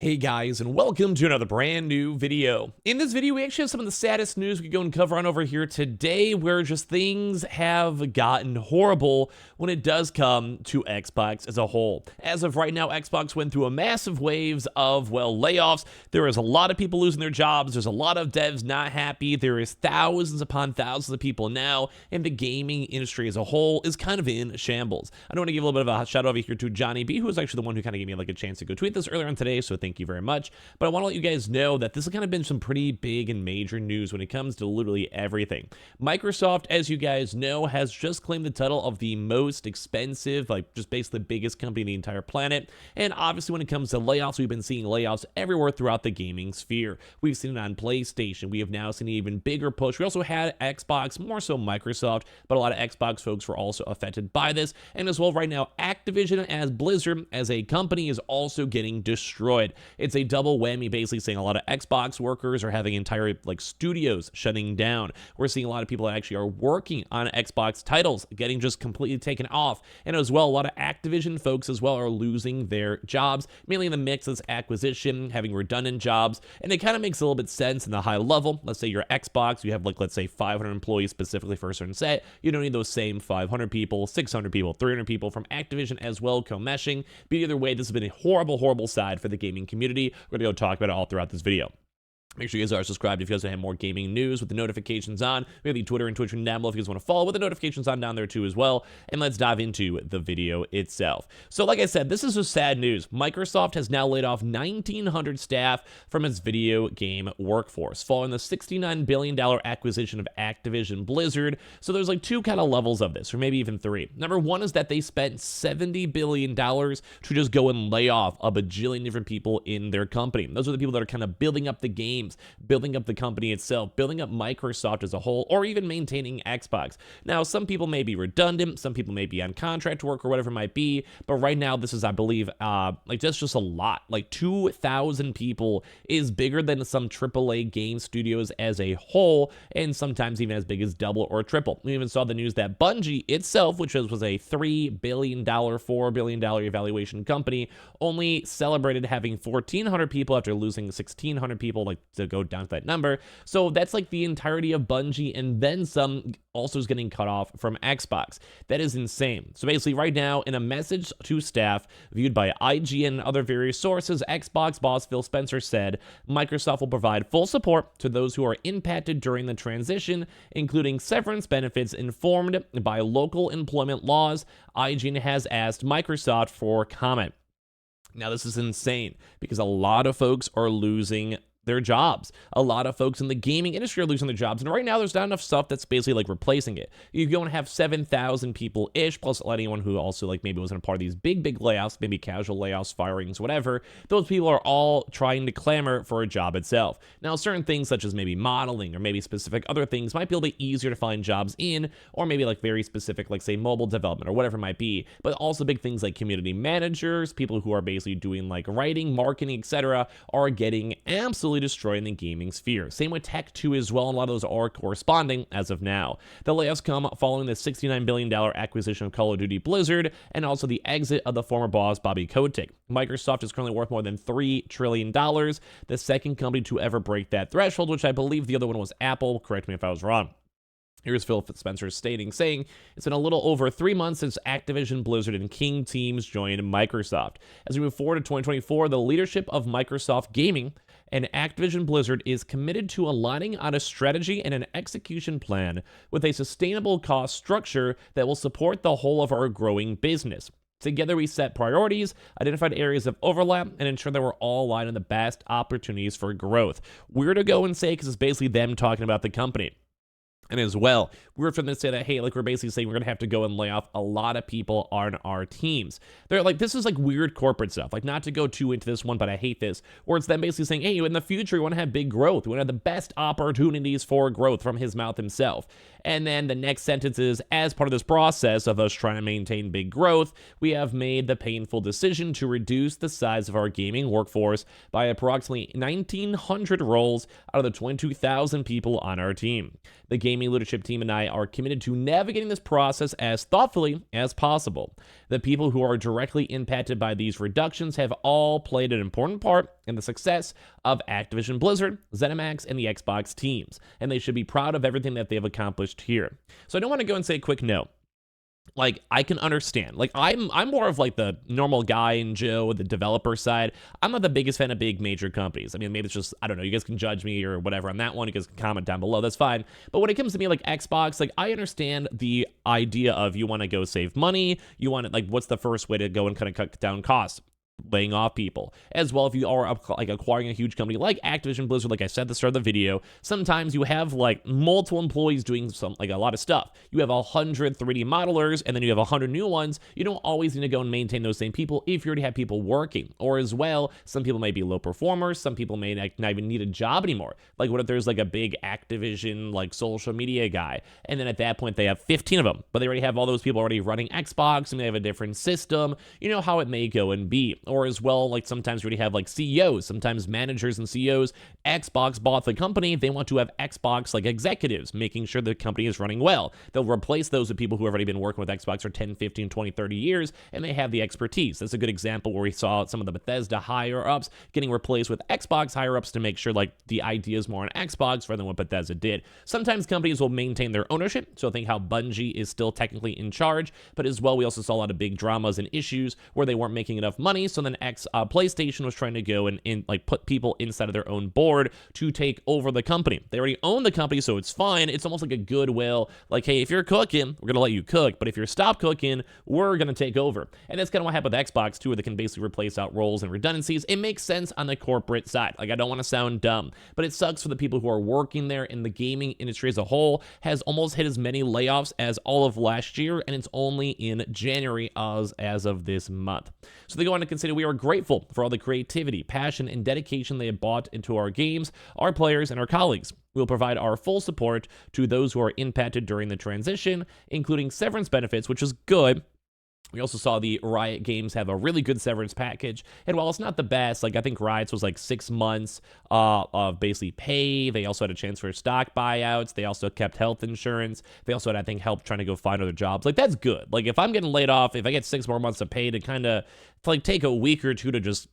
Hey guys, and welcome to another brand new video. In this video, we actually have some of the saddest news we could go and cover on over here today, where just things have gotten horrible when it does come to Xbox as a whole. As of right now, Xbox went through a massive waves of, well, layoffs. There is a lot of people losing their jobs. There's a lot of devs not happy. There is thousands upon thousands of people now, and the gaming industry as a whole is kind of in shambles. I want to give a little bit of a shout out over here to Johnny B, who was actually the one who kind of gave me like a chance to go tweet this earlier on today, so thank you very much. But I want to let you guys know that this has kind of been some pretty big and major news when it comes to literally everything. Microsoft, as you guys know, has just claimed the title of the most expensive, like just basically the biggest company on the entire planet. And obviously when it comes to layoffs, we've been seeing layoffs everywhere throughout the gaming sphere. We've seen it on PlayStation. We have now seen an even bigger push. We also had Xbox, more so Microsoft, but a lot of Xbox folks were also affected by this. And as well, right now, Activision as Blizzard as a company is also getting destroyed. It's a double whammy, basically saying a lot of Xbox workers are having entire like studios shutting down. We're seeing a lot of people that actually are working on Xbox titles getting just completely taken off. And as well, a lot of Activision folks as well are losing their jobs, mainly in the mix of this acquisition, having redundant jobs. And it kind of makes a little bit sense in the high level. Let's say you're Xbox, you have like, let's say 500 employees specifically for a certain set. You don't need those same 500 people, 600 people, 300 people from Activision as well co-meshing. But either way, this has been a horrible, horrible side for the gaming community. We're going to go talk about it all throughout this video. Make sure you guys are subscribed if you guys want to have more gaming news with the notifications on. We have the Twitter and Twitch down below if you guys want to follow with the notifications on down there too as well. And let's dive into the video itself. So like I said, this is just sad news. Microsoft has now laid off 1,900 staff from its video game workforce, following the $69 billion acquisition of Activision Blizzard. So there's like two kind of levels of this, or maybe even three. Number one is that they spent $70 billion to just go and lay off a bajillion different people in their company. Those are the people that are kind of building up the game, building up the company itself, building up Microsoft as a whole, or even maintaining Xbox. Now, some people may be redundant, some people may be on contract work or whatever it might be, but right now this is, I believe, like that's just a lot. Like 2,000 people is bigger than some AAA game studios as a whole, and sometimes even as big as double or triple. We even saw the news that Bungie itself, which was a $3 billion, $4 billion evaluation company, only celebrated having 1,400 people after losing 1,600 people, like to go down to that number. So that's like the entirety of Bungie, and then some also is getting cut off from Xbox. That is insane. So basically right now, in a message to staff viewed by IGN and other various sources, Xbox boss Phil Spencer said Microsoft will provide full support to those who are impacted during the transition, including severance benefits informed by local employment laws. IGN has asked Microsoft for comment. Now, this is insane because a lot of folks are losing their jobs. A lot of folks in the gaming industry are losing their jobs, and right now there's not enough stuff that's basically like replacing it. You go and have 7,000 people ish, plus anyone who also like maybe wasn't a part of these big layoffs, maybe casual layoffs, firings, whatever. Those people are all trying to clamor for a job itself. Now, certain things such as maybe modeling or maybe specific other things might be a little bit easier to find jobs in, or maybe like very specific, like say mobile development or whatever it might be. But also big things like community managers, people who are basically doing like writing, marketing, etc., are getting absolutely destroying the gaming sphere. Same with tech too as well, and a lot of those are corresponding as of now. The layoffs come following the $69 billion acquisition of Call of Duty Blizzard, and also the exit of the former boss Bobby Kotick. Microsoft is currently worth more than $3 trillion, the second company to ever break that threshold, which I believe the other one was Apple. Correct me if I was wrong. Here's Phil Spencer saying, it's been a little over 3 months since Activision, Blizzard, and King Teams joined Microsoft. As we move forward to 2024, the leadership of Microsoft Gaming and Activision Blizzard is committed to aligning on a strategy and an execution plan with a sustainable cost structure that will support the whole of our growing business. Together, we set priorities, identified areas of overlap, and ensure that we're all aligned on the best opportunities for growth. We're to go and say, because it's basically them talking about the company. And as well, we're from to say that, hey, like we're basically saying we're going to have to go and lay off a lot of people on our teams. They're like, this is like weird corporate stuff. Like, not to go too into this one, but I hate this, where it's them basically saying, hey, in the future, we want to have big growth. We want to have the best opportunities for growth, from his mouth himself. And then the next sentence is, as part of this process of us trying to maintain big growth, we have made the painful decision to reduce the size of our gaming workforce by approximately 1,900 roles out of the 22,000 people on our team. The gaming leadership team and I are committed to navigating this process as thoughtfully as possible. The people who are directly impacted by these reductions have all played an important part and the success of Activision Blizzard, ZeniMax, and the Xbox teams, and they should be proud of everything that they've accomplished here. So I don't want to go and say a quick no. Like, I can understand. Like, I'm more of like the normal guy and Joe, the developer side. I'm not the biggest fan of big major companies. I mean, maybe it's just, I don't know, you guys can judge me or whatever on that one. You guys can comment down below. That's fine. But when it comes to me, like Xbox, like, I understand the idea of you want to go save money. You want to, like, what's the first way to go and kind of cut down costs? Laying off people. As well, if you are like acquiring a huge company like Activision Blizzard, like I said at the start of the video, sometimes you have like multiple employees doing some, like a lot of stuff. You have 100 3D modelers and then you have 100 new ones. You don't always need to go and maintain those same people if you already have people working. Or as well, some people may be low performers, some people may not even need a job anymore. Like, what if there's like a big Activision like social media guy, and then at that point they have 15 of them, but they already have all those people already running Xbox and they have a different system. You know how it may go and be. Or as well, like sometimes we already have like CEOs, sometimes managers and CEOs. Xbox bought the company. They want to have Xbox like executives, making sure the company is running well. They'll replace those with people who have already been working with Xbox for 10, 15, 20, 30 years, and they have the expertise. That's a good example where we saw some of the Bethesda higher-ups getting replaced with Xbox higher-ups to make sure like the idea is more on Xbox rather than what Bethesda did. Sometimes companies will maintain their ownership, so I think how Bungie is still technically in charge, but as well, we also saw a lot of big dramas and issues where they weren't making enough money, so then PlayStation was trying to go and like put people inside of their own board to take over the company. They already own the company, so it's fine. It's almost like a goodwill. Like, hey, if you're cooking, we're gonna let you cook, but if you're stop cooking, we're gonna take over. And that's kind of what happened with Xbox too, where they can basically replace out roles and redundancies. It makes sense on the corporate side. Like, I don't want to sound dumb, but it sucks for the people who are working there, and the gaming industry as a whole has almost hit as many layoffs as all of last year, and it's only in January as of this month. So they go on to consider we are grateful for all the creativity, passion, and dedication they have brought into our games, our players, and our colleagues. We will provide our full support to those who are impacted during the transition, including severance benefits, which is good. We also saw the Riot Games have a really good severance package, and while it's not the best, like I think Riot's was like 6 months of basically pay. They also had a chance for stock buyouts. They also kept health insurance. They also had, I think, help trying to go find other jobs. Like, that's good. Like, if I'm getting laid off, if I get 6 more months of pay to kind of like take a week or two to just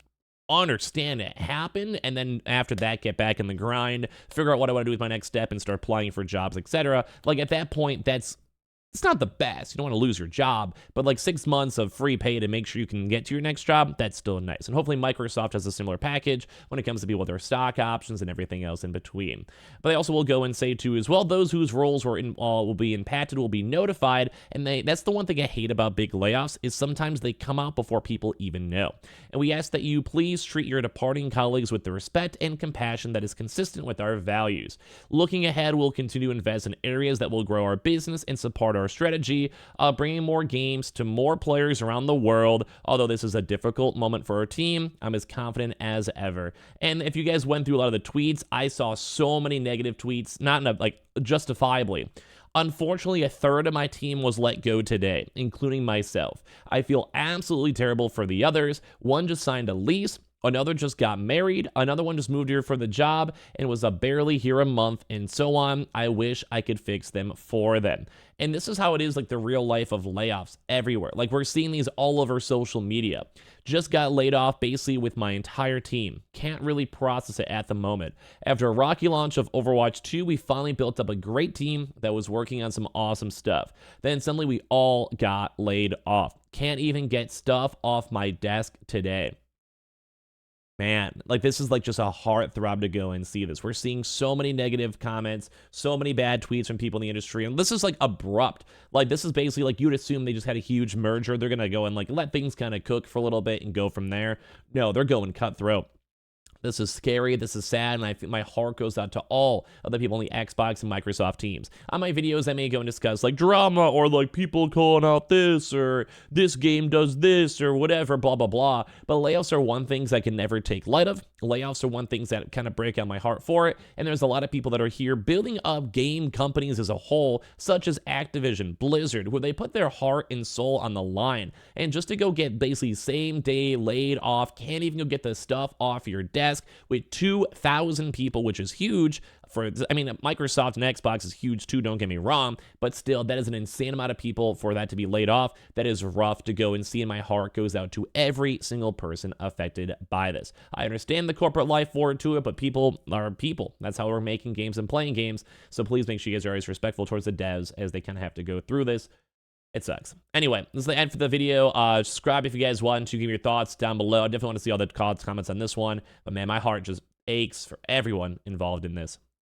understand it happened, and then after that get back in the grind, figure out what I want to do with my next step and start applying for jobs, etc. Like, at that point, it's not the best. You don't want to lose your job, but like 6 months of free pay to make sure you can get to your next job, that's still nice. And hopefully Microsoft has a similar package when it comes to people with their stock options and everything else in between. But they also will go and say too as well, those whose roles will be impacted will be notified. And that's the one thing I hate about big layoffs is sometimes they come out before people even know. And we ask that you please treat your departing colleagues with the respect and compassion that is consistent with our values. Looking ahead, we'll continue to invest in areas that will grow our business and support our strategy, bringing more games to more players around the world. Although this is a difficult moment for our team, I'm as confident as ever. And if you guys went through a lot of the tweets, I saw so many negative tweets, not in a, like, justifiably. Unfortunately, a third of my team was let go today, including myself. I feel absolutely terrible for the others. One just signed a lease. Another just got married. Another one just moved here for the job and was barely here a month, and so on. I wish I could fix them for them. And this is how it is, like the real life of layoffs everywhere. Like, we're seeing these all over social media. Just got laid off basically with my entire team. Can't really process it at the moment. After a rocky launch of Overwatch 2, we finally built up a great team that was working on some awesome stuff. Then suddenly we all got laid off. Can't even get stuff off my desk today. Man, like, this is like just a heartthrob to go and see this. We're seeing so many negative comments, so many bad tweets from people in the industry, and this is like abrupt. Like, this is basically like you'd assume they just had a huge merger. They're gonna go and like let things kind of cook for a little bit and go from there. No, they're going cutthroat. This is scary, this is sad, and I feel my heart goes out to all of the people in the Xbox and Microsoft teams. On my videos, I may go and discuss like drama or like people calling out this or this game does this or whatever, blah, blah, blah. But layoffs are one things I can never take light of. Layoffs are one things that kind of break out my heart for it. And there's a lot of people that are here building up game companies as a whole, such as Activision, Blizzard, where they put their heart and soul on the line. And just to go get basically same day laid off, can't even go get the stuff off your desk, task with 2,000 people, which is huge. I mean, Microsoft and Xbox is huge too, don't get me wrong, but still, that is an insane amount of people for that to be laid off. That is rough to go and see, and my heart goes out to every single person affected by this. I understand the corporate life forward to it, but people are people. That's how we're making games and playing games, so please make sure you guys are always respectful towards the devs as they kind of have to go through this. It sucks. Anyway, this is the end for the video. Subscribe if you guys want to. Give your thoughts down below. I definitely want to see all the comments on this one, but man, my heart just aches for everyone involved in this.